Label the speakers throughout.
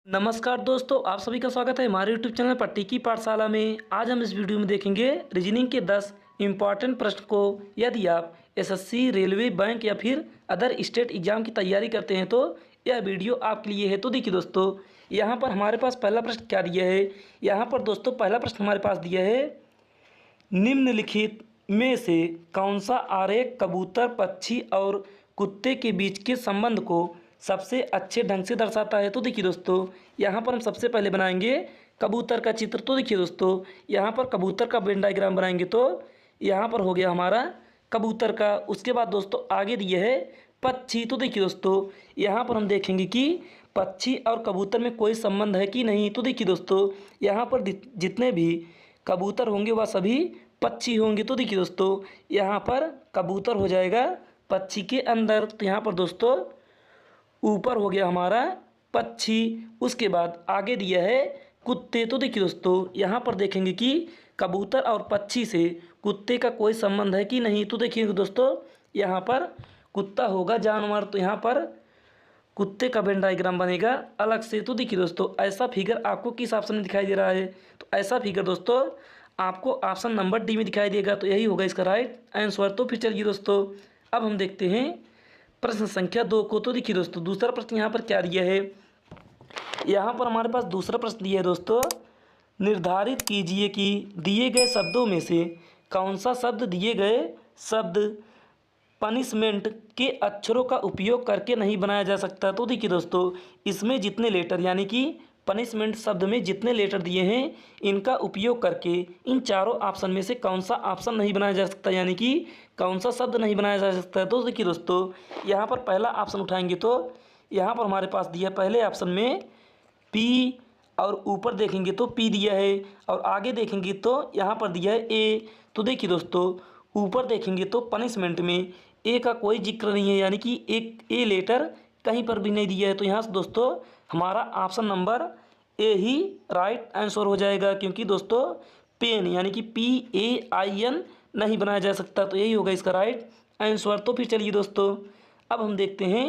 Speaker 1: नमस्कार दोस्तों, आप सभी का स्वागत है हमारे यूट्यूब चैनल पट्टी की पाठशाला में। आज हम इस वीडियो में देखेंगे रीजनिंग के 10 इम्पॉर्टेंट प्रश्न को। यदि आप एसएससी, रेलवे, बैंक या फिर अदर स्टेट एग्जाम की तैयारी करते हैं तो यह वीडियो आपके लिए है। तो देखिए दोस्तों, यहाँ पर हमारे पास पहला प्रश्न क्या दिया है। यहाँ पर दोस्तों पहला प्रश्न हमारे पास दिया है, निम्नलिखित में से कौन सा आरेख कबूतर, पक्षी और कुत्ते के बीच के संबंध को सबसे अच्छे ढंग से दर्शाता है। तो देखिए दोस्तों, यहाँ पर हम सबसे पहले बनाएंगे कबूतर का चित्र। तो देखिए दोस्तों, यहाँ पर कबूतर का वेन डायग्राम बनाएंगे तो यहाँ पर हो गया हमारा कबूतर का। उसके बाद दोस्तों आगे दिए है पक्षी। तो देखिए दोस्तों, यहाँ पर हम देखेंगे कि पक्षी और कबूतर में कोई संबंध है कि नहीं। तो देखिए दोस्तों, यहाँ पर जितने भी कबूतर होंगे वह सभी पक्षी होंगे। तो देखिए दोस्तों, यहाँ पर कबूतर हो जाएगा पक्षी के अंदर। तो यहाँ पर दोस्तों ऊपर हो गया हमारा पक्षी। उसके बाद आगे दिया है कुत्ते। तो देखिए दोस्तों, यहाँ पर देखेंगे कि कबूतर और पक्षी से कुत्ते का कोई संबंध है कि नहीं। तो देखिए दोस्तों, यहाँ पर कुत्ता होगा जानवर, तो यहाँ पर कुत्ते का वेन डायग्राम बनेगा अलग से। तो देखिए दोस्तों, ऐसा फिगर आपको किस ऑप्शन में दिखाई दे रहा है। तो ऐसा फिगर दोस्तों आपको ऑप्शन नंबर डी में दिखाई देगा। तो यही होगा इसका राइट आंसर। तो फिर चलिए दोस्तों, अब हम देखते हैं प्रश्न संख्या 2 को। तो देखिए दोस्तों, दूसरा प्रश्न यहाँ पर क्या दिया है। यहाँ पर हमारे पास दूसरा प्रश्न दिया है दोस्तों, निर्धारित कीजिए कि दिए गए शब्दों में से कौन सा शब्द दिए गए शब्द पनिशमेंट के अक्षरों का उपयोग करके नहीं बनाया जा सकता। तो देखिए दोस्तों, इसमें जितने लेटर यानी कि पनिशमेंट शब्द में जितने लेटर दिए हैं इनका उपयोग करके इन चारों ऑप्शन में से कौन सा ऑप्शन नहीं बनाया जा सकता, यानी कि कौन सा शब्द नहीं बनाया जा सकता। तो देखिए दोस्तों, यहाँ पर पहला ऑप्शन उठाएंगे तो यहाँ पर हमारे पास दिया पहले ऑप्शन में पी, और ऊपर देखेंगे तो पी दिया है, और आगे देखेंगे तो यहाँ पर दिया है ए। तो देखिए दोस्तों, ऊपर देखेंगे तो पनिशमेंट में ए का कोई जिक्र नहीं है, यानी कि एक ए लेटर कहीं पर भी नहीं दिया है। तो यहाँ से दोस्तों हमारा option number A he right answer हो जाएगा, क्योंकि दोस्तों पेन यानी कि PAIN नहीं बनाया जा सकता। तो यही होगा इसका राइट आंसर। तो फिर चलिए दोस्तों, अब हम देखते हैं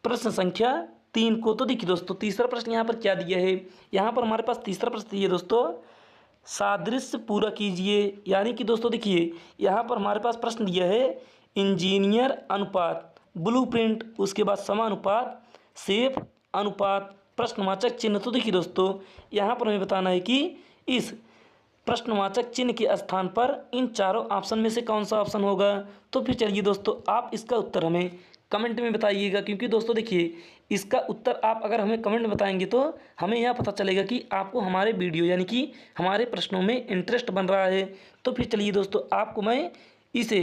Speaker 1: प्रश्न संख्या 3 को। तो देखिए दोस्तों, तीसरा प्रश्न यहाँ पर क्या दिया है। यहाँ पर हमारे पास तीसरा प्रश्न दिया है दोस्तों, सादृश्य पूरा कीजिए। यानी कि दोस्तों देखिए, यहाँ पर हमारे पास प्रश्न दिया है इंजीनियर अनुपात, ब्लूप्रिंट, उसके बाद समानुपात, सेफ अनुपात, प्रश्नवाचक चिन्ह। तो देखिए दोस्तों, यहाँ पर हमें बताना है कि इस प्रश्नवाचक चिन्ह के स्थान पर इन चारों ऑप्शन में से कौन सा ऑप्शन होगा। तो फिर चलिए दोस्तों, आप इसका उत्तर हमें कमेंट में बताइएगा, क्योंकि दोस्तों देखिए, इसका उत्तर आप अगर हमें कमेंट में बताएंगे तो हमें यह पता चलेगा कि आपको हमारे वीडियो यानी कि हमारे प्रश्नों में इंटरेस्ट बन रहा है। तो फिर चलिए दोस्तों, आपको मैं इसे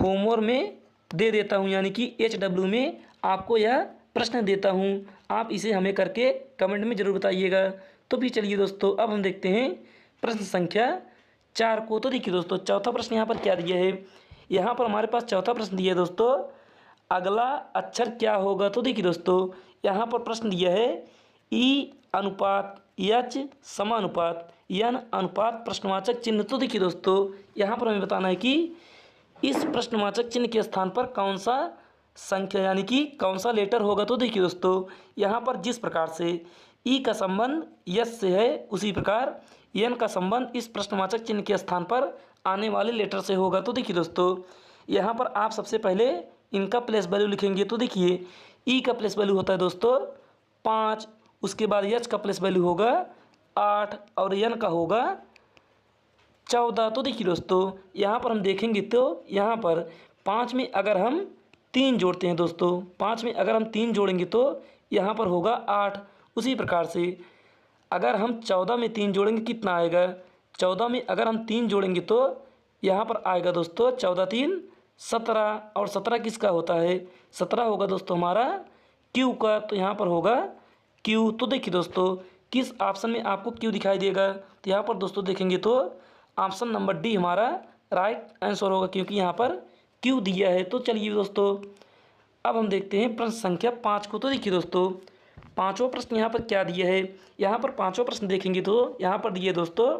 Speaker 1: होमवर्क में दे देता हूँ, यानी कि HW में आपको यह प्रश्न देता हूँ। आप इसे हमें करके कमेंट में ज़रूर बताइएगा। तो फिर चलिए दोस्तों, अब हम देखते हैं प्रश्न संख्या 4 को। तो देखिए दोस्तों, चौथा प्रश्न यहाँ पर क्या दिया है। यहाँ पर हमारे पास चौथा प्रश्न दिया है दोस्तों, अगला अक्षर क्या होगा। तो देखिए दोस्तों, यहाँ पर प्रश्न दिया है E अनुपात H समानुपात N अनुपात प्रश्नवाचक चिन्ह। तो देखिए दोस्तों, यहाँ पर हमें बताना है कि इस प्रश्नवाचक चिन्ह के स्थान पर कौन सा संख्या यानी कि कौन सा लेटर होगा। तो देखिए दोस्तों, यहाँ पर जिस प्रकार से E का संबंध S से है, उसी प्रकार N का संबंध इस प्रश्नवाचक चिन्ह के स्थान पर आने वाले लेटर से होगा। तो देखिए दोस्तों, यहाँ पर आप सबसे पहले इनका प्लेस वैल्यू लिखेंगे। तो देखिए, E का प्लेस वैल्यू होता है दोस्तों 5, उसके बाद H का प्लेस वैल्यू होगा 8 और N का होगा 14। तो देखिए दोस्तों, यहाँ पर हम देखेंगे तो यहाँ पर 5 में अगर हम 3 जोड़ते हैं दोस्तों, 5 में अगर हम 3 जोड़ेंगे तो यहाँ पर होगा 8। उसी प्रकार से अगर हम 14 में 3 जोड़ेंगे कितना आएगा, 14 में अगर हम 3 जोड़ेंगे तो यहाँ पर आएगा दोस्तों 14 3 17, और 17 किसका होता है, 17 होगा दोस्तों हमारा Q का। तो यहाँ पर होगा Q। तो देखिए दोस्तों, किस ऑप्शन में आपको Q दिखाई देगा। तो यहाँ पर दोस्तों देखेंगे तो ऑप्शन नंबर डी हमारा राइट आंसर होगा, क्योंकि यहाँ पर Q दिया है। तो चलिए दोस्तों, अब हम देखते हैं प्रश्न संख्या 5 को। तो देखिए दोस्तों, पाँचवा प्रश्न यहाँ पर क्या दिया है। यहाँ पर पाँचवा प्रश्न देखेंगे तो यहाँ पर दिए दोस्तों,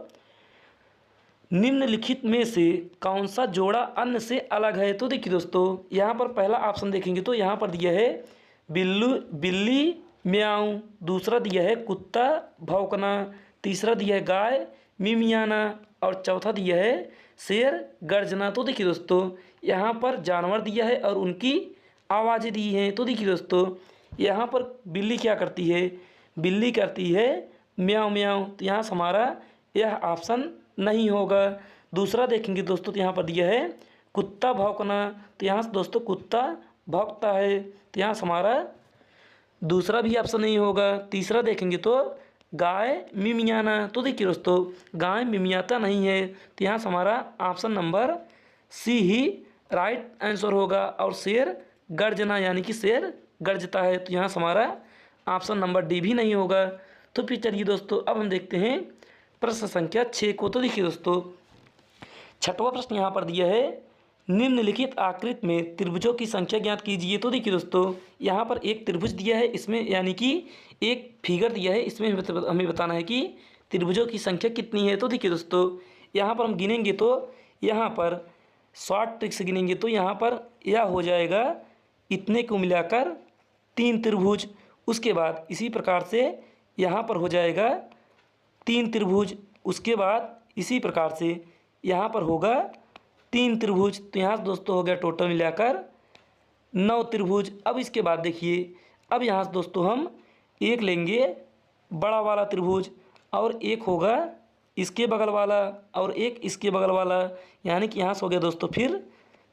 Speaker 1: निम्नलिखित में से कौन सा जोड़ा अन्य से अलग है। तो देखिए दोस्तों, यहाँ पर पहला ऑप्शन देखेंगे तो यहाँ पर दिया है बिल्ली म्याऊं, दूसरा दिया है कुत्ता भौंकना, तीसरा दिया है गाय मिमियाना और चौथा दिया है शेर गर्जना। तो देखिए दोस्तों यहाँ पर जानवर दिया है और उनकी आवाज़ें दी हैं। तो देखिए दोस्तों यहाँ पर बिल्ली क्या करती है, बिल्ली करती है म्याऊं म्याऊं, तो यहाँ से हमारा यह ऑप्शन नहीं होगा। दूसरा देखेंगे दोस्तों तो यहाँ पर दिया है कुत्ता भौंकना, तो यहाँ से दोस्तों कुत्ता भौंकता है, तो यहाँ से हमारा दूसरा भी ऑप्शन नहीं होगा। तीसरा देखेंगे तो गाय मिमियाना, तो देखिए दोस्तों गाय मिमियाता नहीं है, तो यहाँ से हमारा ऑप्शन नंबर सी ही राइट आंसर होगा। और शेर गर्जना यानी कि शेर गर्जता है, तो यहाँ से हमारा ऑप्शन नंबर डी भी नहीं होगा। तो फिर चलिए दोस्तों अब हम देखते हैं प्रश्न संख्या 6 को। तो देखिए दोस्तों छठवां प्रश्न यहाँ पर दिया है निम्नलिखित आकृति में त्रिभुजों की संख्या ज्ञात कीजिए। तो देखिए दोस्तों यहाँ पर एक त्रिभुज दिया है, इसमें यानी कि एक फिगर दिया है, इसमें हमें बताना है कि त्रिभुजों की संख्या कितनी है। तो देखिए दोस्तों यहाँ पर हम गिनेंगे तो यहाँ पर शॉर्ट ट्रिक से गिनेंगे तो यहाँ पर यह हो जाएगा इतने को मिलाकर 3 त्रिभुज। उसके बाद इसी प्रकार से यहाँ पर हो जाएगा 3 त्रिभुज, उसके बाद इसी प्रकार से यहाँ पर होगा 3 त्रिभुज। तो यहाँ से दोस्तों हो गया टोटल मिलाकर 9 त्रिभुज। अब इसके बाद देखिए अब यहाँ से दोस्तों हम एक लेंगे बड़ा वाला त्रिभुज और एक होगा इसके बगल वाला और एक इसके बगल वाला, यानी कि यहाँ से हो गया दोस्तों फिर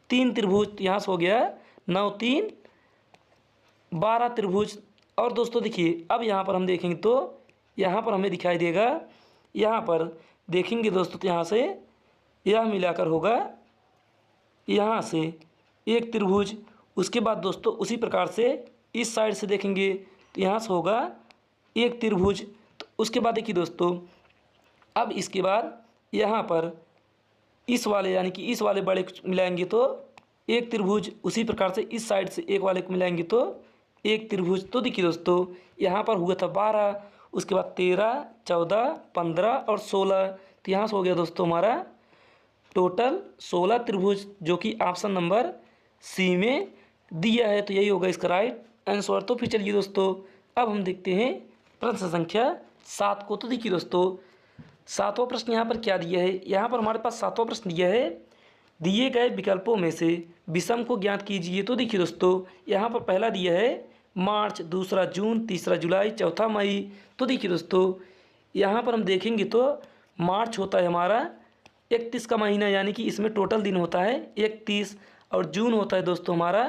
Speaker 1: 3 त्रिभुज। तो यहाँ से हो गया 9 3 12 त्रिभुज। और दोस्तों देखिए अब यहाँ पर हम देखेंगे तो यहाँ पर हमें दिखाई देगा, यहाँ पर देखेंगे दोस्तों तो यहाँ से यह मिलाकर होगा यहाँ से एक त्रिभुज। उसके बाद दोस्तों उसी प्रकार से इस साइड से देखेंगे तो यहाँ से होगा एक त्रिभुज। तो उसके बाद देखिए दोस्तों अब इसके बाद यहाँ पर इस वाले यानी कि इस वाले बड़े को मिलाएंगे तो एक त्रिभुज, उसी प्रकार से इस साइड से एक वाले को मिलाएंगे तो एक त्रिभुज। तो देखिए दोस्तों यहाँ पर हुआ था 12, उसके बाद 13 14 15 और 16, तो यहाँ से हो गया दोस्तों हमारा टोटल 16 त्रिभुज, जो कि ऑप्शन नंबर सी में दिया है। तो यही होगा इसका राइट आंसर। तो फिर चलिए दोस्तों अब हम देखते हैं प्रश्न संख्या 7 को। तो देखिए दोस्तों 7वां प्रश्न यहाँ पर क्या दिया है, यहाँ पर हमारे पास 7वां प्रश्न दिया है दिए गए विकल्पों में से विषम को ज्ञात कीजिए। तो देखिए दोस्तों यहाँ पर पहला दिया है मार्च, दूसरा जून, तीसरा जुलाई, चौथा मई। तो देखिए दोस्तों यहाँ पर हम देखेंगे तो मार्च होता है हमारा 31 का महीना, यानी कि इसमें टोटल दिन होता है 31, और जून होता है दोस्तों हमारा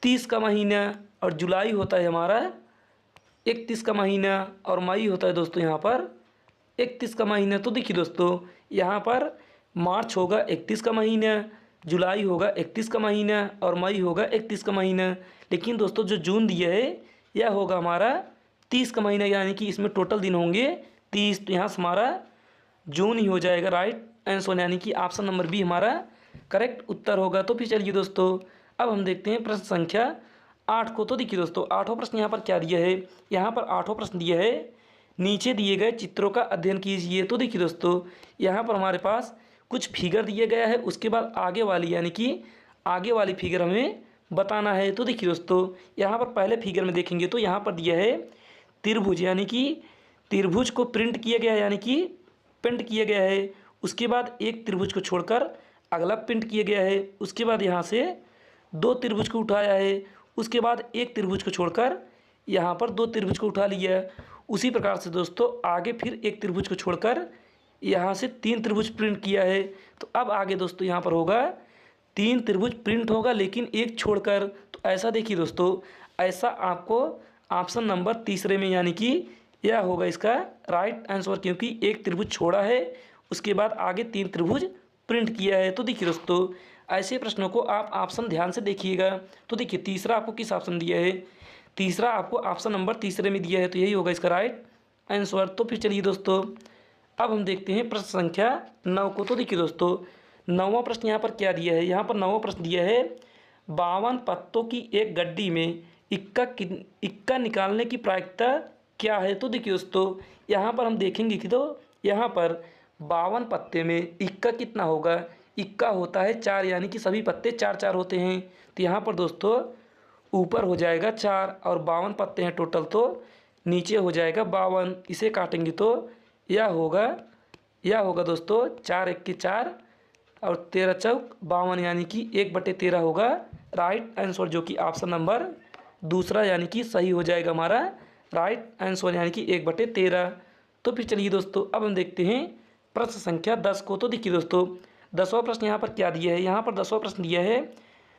Speaker 1: 30 का महीना, और जुलाई होता है हमारा 31 का महीना, और मई होता है दोस्तों यहाँ पर 31 का महीना। तो देखिए दोस्तों यहाँ पर मार्च होगा 31 का महीना, जुलाई होगा 31 का महीना और मई होगा 31 का महीना। लेकिन दोस्तों जो जून दिया है यह होगा हमारा 30 का महीना, यानी कि इसमें टोटल दिन होंगे 30। तो यहाँ से हमारा जून ही हो जाएगा राइट आंसर, यानी कि ऑप्शन नंबर बी हमारा करेक्ट उत्तर होगा। तो फिर चलिए दोस्तों अब हम देखते हैं प्रश्न संख्या 8 को। तो देखिए दोस्तों 8वां प्रश्न यहाँ पर क्या दिया है, यहाँ पर 8वां प्रश्न दिया है नीचे दिए गए चित्रों का अध्ययन कीजिए। तो देखिए दोस्तों यहाँ पर हमारे पास कुछ फिगर दिया गया है, उसके बाद आगे वाली यानी कि आगे वाली फिगर हमें बताना है। तो देखिए दोस्तों यहाँ पर पहले फिगर में देखेंगे तो यहाँ पर दिया है त्रिभुज, यानी कि त्रिभुज को प्रिंट किया गया है, यानी कि प्रिंट किया गया है। उसके बाद एक त्रिभुज को छोड़कर अगला प्रिंट किया गया है। उसके बाद यहाँ से 2 त्रिभुज को उठाया है, उसके बाद एक त्रिभुज को छोड़कर यहाँ पर 2 त्रिभुज को उठा लिया है। उसी प्रकार से दोस्तों आगे फिर एक त्रिभुज को छोड़कर यहाँ से 3 त्रिभुज प्रिंट किया है। तो अब आगे दोस्तों यहाँ पर होगा 3 त्रिभुज प्रिंट होगा लेकिन एक छोड़कर। तो ऐसा देखिए दोस्तों ऐसा आपको ऑप्शन नंबर तीसरे में, यानी कि यह होगा इसका राइट आंसर, क्योंकि एक त्रिभुज छोड़ा है उसके बाद आगे 3 त्रिभुज प्रिंट किया है। तो देखिए दोस्तों ऐसे प्रश्नों को आप ऑप्शन ध्यान से देखिएगा। तो देखिए तीसरा आपको किस ऑप्शन दिया है, तीसरा आपको ऑप्शन नंबर तीसरे में दिया है, तो यही होगा इसका राइट आंसर। तो फिर चलिए दोस्तों अब हम देखते हैं प्रश्न संख्या 9 को। तो देखिए दोस्तों 9वां प्रश्न यहाँ पर क्या दिया है, यहाँ पर 9वां प्रश्न दिया है 52 पत्तों की एक गड्डी में इक्का निकालने की प्रायिकता क्या है। तो देखिए दोस्तों यहाँ पर हम देखेंगे कि तो यहाँ पर 52 पत्ते में इक्का कितना होगा, इक्का होता है 4, यानी कि सभी पत्ते 4 4 होते हैं। तो यहाँ पर दोस्तों ऊपर हो जाएगा 4 और 52 पत्ते हैं टोटल, तो नीचे हो जाएगा 52। इसे काटेंगे तो यह होगा दोस्तों 4 1 के 4 और 13 चौक 52 यानी कि 1/13 होगा राइट आंसर, जो कि ऑप्शन नंबर दूसरा यानी कि सही हो जाएगा हमारा राइट आंसर यानी कि 1/13। तो फिर चलिए दोस्तों अब हम देखते हैं प्रश्न संख्या 10 को। तो देखिए दोस्तों 10वां प्रश्न यहाँ पर क्या दिया है। यहाँ पर 10वां प्रश्न दिया है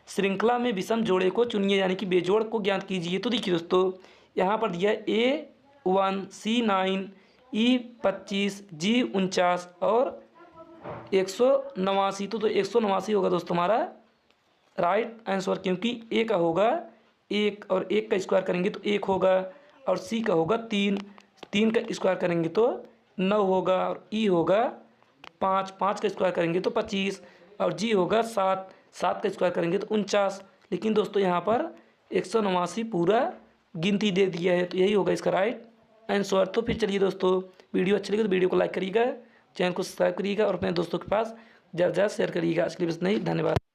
Speaker 1: श्रृंखला में विषम जोड़े को चुनिए यानी कि बेजोड़ को ज्ञात कीजिए। तो देखिए दोस्तों यहाँ पर दिया है A1 C9 E25 G49 और 189। तो 189 होगा दोस्तों हमारा राइट आंसर, क्योंकि ए का होगा 1 और 1 का स्क्वायर करेंगे तो 1 होगा और सी का होगा 3, 3 का स्क्वायर करेंगे तो 9 होगा और ई होगा 5, 5 का स्क्वायर करेंगे तो 25 और जी होगा 7, 7 का स्क्वायर करेंगे तो 49। लेकिन दोस्तों यहाँ पर 189 पूरा गिनती दे दिया है, तो यही होगा इसका राइट आंसर। तो फिर चलिए दोस्तों वीडियो अच्छी लगी तो वीडियो को लाइक करिएगा, चैनल को सब्सक्राइब करिएगा और अपने दोस्तों के पास ज़्यादा से ज़्यादा शेयर करिएगा। आज के लिए बस नहीं, धन्यवाद।